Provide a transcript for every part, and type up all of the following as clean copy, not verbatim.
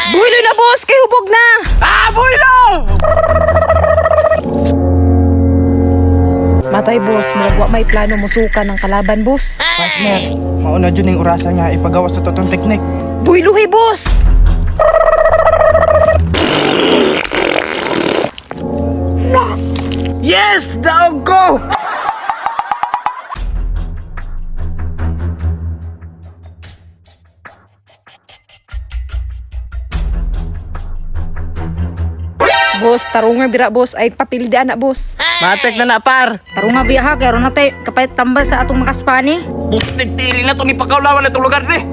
Builo na, boss! Kay hubog na! Builo! Matay, boss. Murag wa may plano musuka ng kalaban, boss. Partner, mauna dyan yung orasa niya ipagawas sa totong teknik. Builuhi, boss! Yes! Daog ko! Boss, tarungan bira, boss. Ay papildi anak, boss. Matek na par. Tarong nga biyaha, kaya ron natin kapait tambal sa atong makaspani. Butik tili na itong ipakaulawan na itong lugar ni.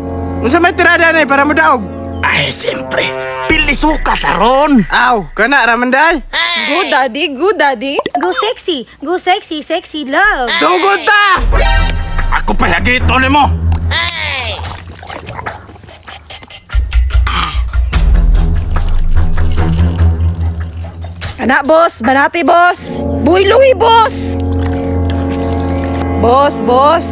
Unsa may tirada na para mo daog? Ay, siyempre. Pilisuka taron. Aw, kana ramanday. Good, daddy. Good, daddy. Go sexy, sexy love. Tugod ta! Ako pa hagito ni mo. Anak, boss. Banati, boss. Builuhi, boss. Boss, boss.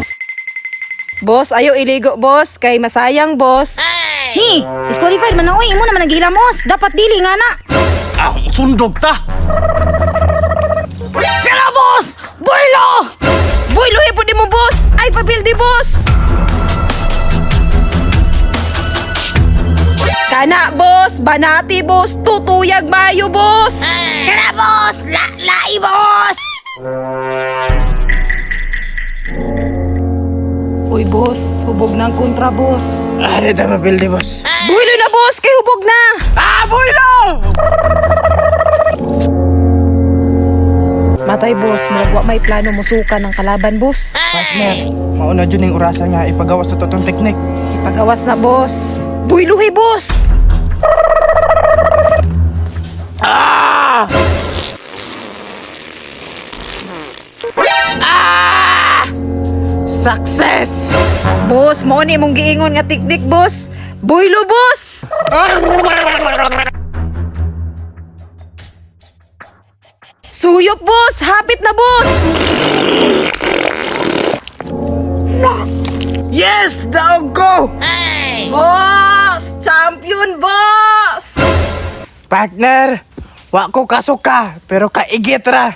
Boss, ayaw iligo, boss. Kay masayang, boss. Ni, disqualified man na uy, imo naman naghilamos. Dapat dili nga na. Sundog ta. Pero boss, boylo! Builuhi po di mo, boss. Ay papildi, boss. Kana, boss. Banati, boss. Tutuyag mayo, boss. Kaya boss, lai boss! Uy, boss. Hubog ng kontra, boss. Ari ta mapildi, boss. Builo na, boss. Kay hubog na. Builo! Matay, boss. Murag wa may plano musuka ng kalaban, boss. Partner, mauna dyan yung orasa niya ipagawas sa totong teknik. Ipagawas na, boss. Builuhi, boss. Success! Boss, mo ni mong giingon nga tikdik, boss. Builo, boss. Suyop, boss. Hapit na, boss. Yes! Daog ko! Boss! Champion, boss! Partner, wa ko kasuka, pero kaigit ra.